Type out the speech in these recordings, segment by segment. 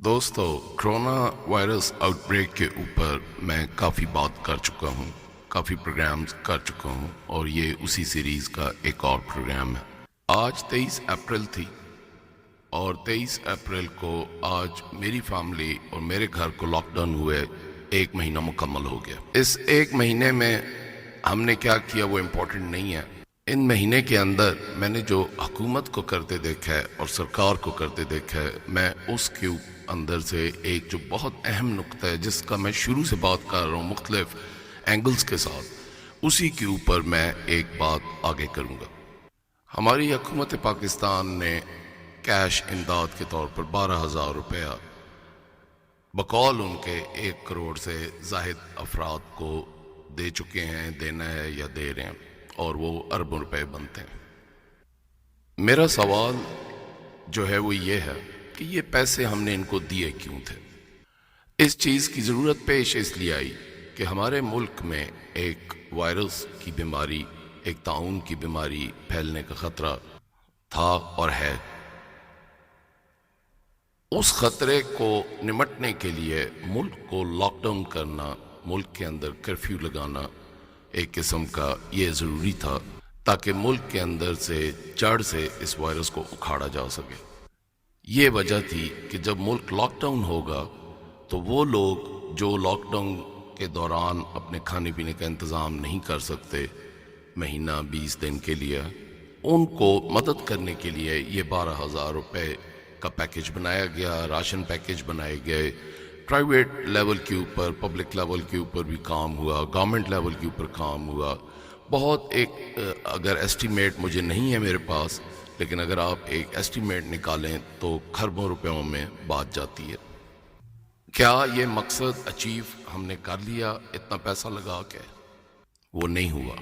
दोस्तों, corona virus outbreak के ऊपर मैं काफ़ी बात कर चुका हूँ, काफ़ी प्रोग्राम्स कर चुका हूँ और ये उसी सीरीज़ का एक और प्रोग्राम है। आज 23 अप्रैल थी और 23 अप्रैल को आज मेरी फैमिली और मेरे घर को लॉकडाउन हुए 1 महीना मुकम्मल हो गया। इस 1 महीने में हमने क्या किया वो इम्पोर्टेंट नहीं है। इन महीने के अंदर मैंने जो हुकूमत को करते देखा है और सरकार को करते देखा है, मैं उसके अंदर से एक जो बहुत अहम नुक्ता है जिसका मैं शुरू से बात कर रहा हूँ मुख्तलिफ एंगल्स के साथ, उसी के ऊपर मैं एक बात आगे करूँगा। हमारी हुकूमत पाकिस्तान ने कैश इमदाद के तौर पर 12,000 रुपया बकौल उनके 1 करोड़ से ज़ाहिद अफराद को दे चुके हैं, देना है या दे रहे हैं, और वो अरबों रुपए बनते हैं। मेरा सवाल जो है वो ये है कि ये पैसे हमने इनको दिए क्यों थे। इस चीज़ की ज़रूरत पेश इसलिए आई कि हमारे मुल्क में एक वायरस की बीमारी, एक ताउन की बीमारी फैलने का ख़तरा था और है। उस ख़तरे को निमटने के लिए मुल्क को लॉकडाउन करना, मुल्क के अंदर कर्फ्यू लगाना एक किस्म का ये ज़रूरी था ताकि मुल्क के अंदर से जड़ से इस वायरस को उखाड़ा जा सके। ये वजह थी कि जब मुल्क लॉकडाउन होगा तो वो लोग जो लॉकडाउन के दौरान अपने खाने पीने का इंतज़ाम नहीं कर सकते महीना 20 दिन के लिए, उनको मदद करने के लिए ये 12,000 रुपये का पैकेज बनाया गया, राशन पैकेज बनाए गए। प्राइवेट लेवल के ऊपर, पब्लिक लेवल के ऊपर भी काम हुआ, गवर्नमेंट लेवल के ऊपर काम हुआ। बहुत एक अगर एस्टीमेट मुझे नहीं है मेरे पास, लेकिन अगर आप एक एस्टीमेट निकालें तो खरबों रुपयों में बात जाती है। क्या ये मकसद अचीव हमने कर लिया इतना पैसा लगा के? वो नहीं हुआ।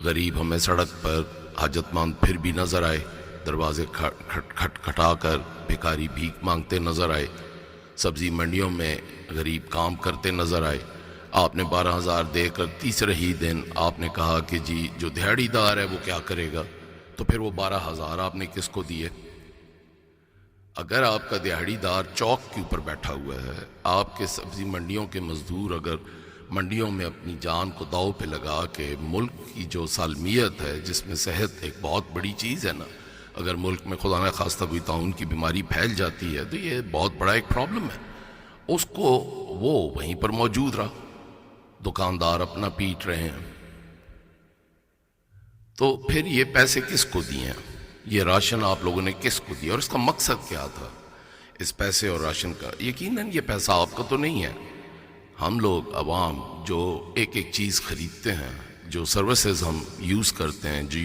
गरीब हमें सड़क पर हाजतमंद फिर भी नज़र आए, दरवाजे खटखटा कर भिखारी भीख मांगते नज़र आए, सब्जी मंडियों में गरीब काम करते नज़र आए। आपने 12,000 देकर तीसरे ही दिन आपने कहा कि जी जो दिहाड़ीदार है वो क्या करेगा, तो फिर वो 12,000 आपने किसको दिए? अगर आपका दिहाड़ीदार चौक के ऊपर बैठा हुआ है, आपके सब्जी मंडियों के मजदूर अगर मंडियों में अपनी जान को दांव पे लगा के मुल्क की जो सालमियत है, जिसमें सेहत एक बहुत बड़ी चीज़ है ना, अगर मुल्क में खुदा न खास्ता कोई ताउन की बीमारी फैल जाती है तो ये बहुत बड़ा एक प्रॉब्लम है। उसको वो वहीं पर मौजूद रहा, दुकानदार अपना पीट रहे हैं। तो फिर ये पैसे किसको दिए हैं? ये राशन आप लोगों ने किसको दिया और इसका मकसद क्या था इस पैसे और राशन का? यकीनन ये पैसा आपका तो नहीं है। हम लोग अवाम जो एक एक चीज़ खरीदते हैं, जो सर्विसेज हम यूज़ करते हैं, जो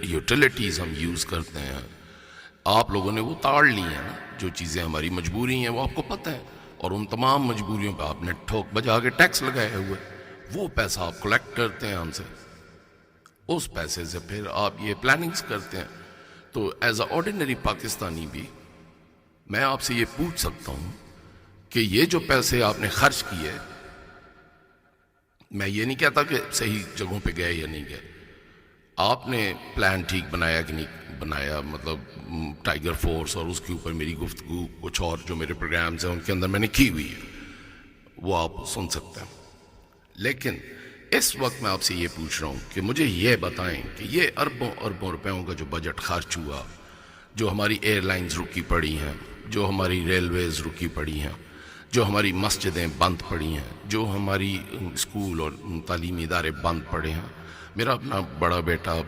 यूटिलिटीज़ हम यूज़ करते हैं, आप लोगों ने वो ताड़ ली हैं ना। जो चीज़ें हमारी मजबूरी हैं वो आपको पता है, और उन तमाम मजबूरियों पर आपने ठोक बजा के टैक्स लगाए हुए, वो पैसा आप कलेक्ट करते हैं हमसे। उस पैसे से फिर आप ये प्लानिंग्स करते हैं। तो एज अ ऑर्डिनरी पाकिस्तानी भी मैं आपसे ये पूछ सकता हूँ कि ये जो पैसे आपने खर्च किए, मैं ये नहीं कहता कि सही जगहों पे गए या नहीं गए, आपने प्लान ठीक बनाया कि नहीं बनाया, मतलब टाइगर फोर्स और उसके ऊपर मेरी गुफ्तगू कुछ और जो मेरे प्रोग्राम्स हैं उनके अंदर मैंने की हुई है, वो आप सुन सकते हैं। लेकिन इस वक्त मैं आपसे ये पूछ रहा हूँ कि मुझे ये बताएं कि ये अरबों अरबों रुपयों का जो बजट खर्च हुआ, जो हमारी एयरलाइंस रुकी पड़ी हैं, जो हमारी रेलवेज़ रुकी पड़ी हैं, जो हमारी मस्जिदें बंद पड़ी हैं, जो हमारी स्कूल और तालीमी इदारे बंद पड़े हैं। मेरा अपना बड़ा बेटा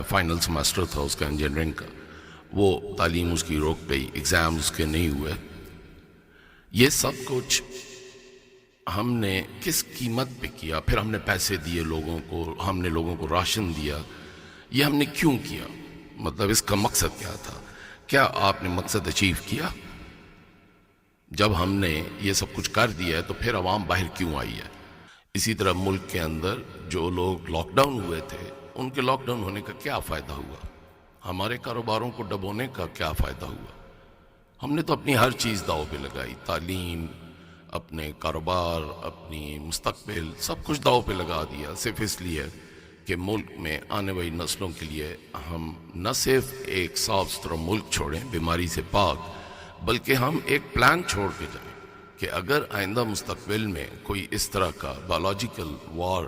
फाइनल सेमेस्टर था उसका इंजीनियरिंग का, वो तालीम उसकी रोक गई, एग्ज़ाम उसके नहीं हुए। ये सब कुछ हमने किस कीमत पे किया? फिर हमने पैसे दिए लोगों को, हमने लोगों को राशन दिया। ये हमने क्यों किया? मतलब इसका मकसद क्या था? क्या आपने मकसद अचीव किया? जब हमने ये सब कुछ कर दिया है तो फिर अवाम बाहर क्यों आई है? इसी तरह मुल्क के अंदर जो लोग लॉकडाउन हुए थे, उनके लॉकडाउन होने का क्या फ़ायदा हुआ? हमारे कारोबारों को डबोने का क्या फ़ायदा हुआ? हमने तो अपनी हर चीज़ दांव पे लगाई, तालीम, अपने कारोबार, अपनी मुस्तकबिल, सब कुछ दांव पे लगा दिया, सिर्फ इसलिए कि मुल्क में आने वाली नस्लों के लिए हम न सिर्फ एक साफ सुथरा मुल्क छोड़ें बीमारी से पाक, بلکہ ہم ایک پلان چھوڑ کے جائیں کہ اگر آئندہ مستقبل میں کوئی اس طرح کا بایولوجیکل وار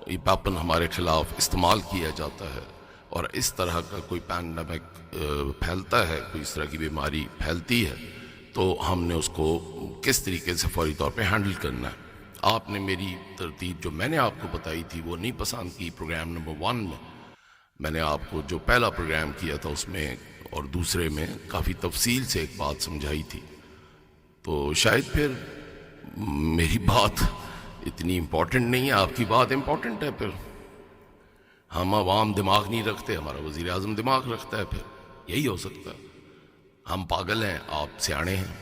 ویپن ہمارے خلاف استعمال کیا جاتا ہے اور اس طرح کا کوئی پینڈیمک پھیلتا ہے، کوئی اس طرح کی بیماری پھیلتی ہے، تو ہم نے اس کو کس طریقے سے فوری طور پہ ہینڈل کرنا ہے۔ آپ نے میری ترتیب جو میں نے آپ کو بتائی تھی وہ نہیں پسند کی۔ پروگرام نمبر 1 میں نے آپ کو جو پہلا پروگرام کیا تھا اس میں اور دوسرے میں کافی تفصیل سے ایک بات سمجھائی تھی، تو شاید پھر میری بات اتنی امپورٹنٹ نہیں ہے، آپ کی بات امپورٹنٹ ہے۔ پھر ہم عوام دماغ نہیں رکھتے، ہمارا وزیر اعظم دماغ رکھتا ہے، پھر یہی ہو سکتا ہے۔ ہم پاگل ہیں، آپ سیانے ہیں،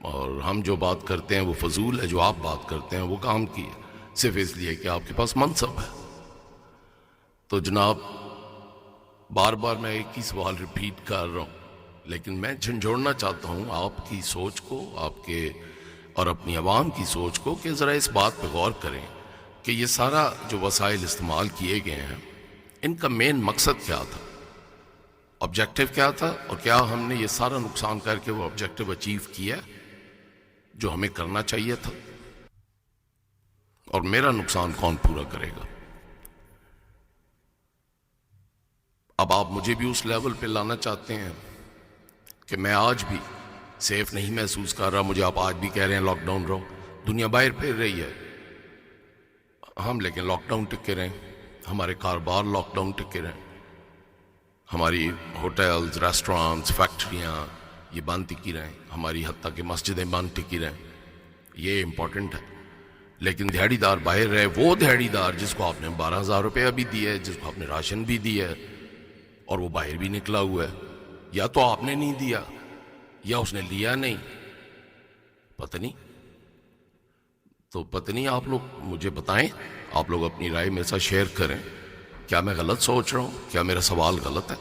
اور ہم جو بات کرتے ہیں وہ فضول ہے، جو آپ بات کرتے ہیں وہ کام کی ہے، صرف اس لیے کہ آپ کے پاس منصب ہے۔ تو جناب، بار بار میں ایک ہی سوال ریپیٹ کر رہا ہوں، لیکن میں جھنجھوڑنا چاہتا ہوں آپ کی سوچ کو، آپ کے اور اپنی عوام کی سوچ کو، کہ ذرا اس بات پہ غور کریں کہ یہ سارا جو وسائل استعمال کیے گئے ہیں ان کا مین مقصد کیا تھا، آبجیکٹو کیا تھا، اور کیا ہم نے یہ سارا نقصان کر کے وہ آبجیکٹو اچیو کیا جو ہمیں کرنا چاہیے تھا، اور میرا نقصان کون پورا کرے گا؟ اب آپ مجھے بھی اس لیول پہ لانا چاہتے ہیں کہ میں آج بھی سیف نہیں محسوس کر رہا، مجھے آپ آج بھی کہہ رہے ہیں لاک ڈاؤن رہو، دنیا باہر پھر رہی ہے، ہم لیکن لاک ڈاؤن ٹکے رہیں، ہمارے کاروبار لاک ڈاؤن ٹکے رہیں، ہماری ہوٹلز، ریسٹورانٹس، فیکٹریاں یہ بند ٹکی رہیں، ہماری حتیٰ کہ مسجدیں بند ٹکی رہیں، یہ امپورٹنٹ ہے۔ لیکن دہڑی دار باہر رہے، وہ دہڑی دار جس کو آپ نے 12,000 روپیہ بھی دیا ہے، جس کو آپ نے راشن بھی دیا ہے، اور وہ باہر بھی نکلا ہوا ہے، یا تو آپ نے نہیں دیا یا اس نے لیا نہیں، پتہ نہیں۔ تو پتہ نہیں، آپ لوگ مجھے بتائیں، آپ لوگ اپنی رائے میرے ساتھ شیئر کریں، کیا میں غلط سوچ رہا ہوں؟ کیا میرا سوال غلط ہے؟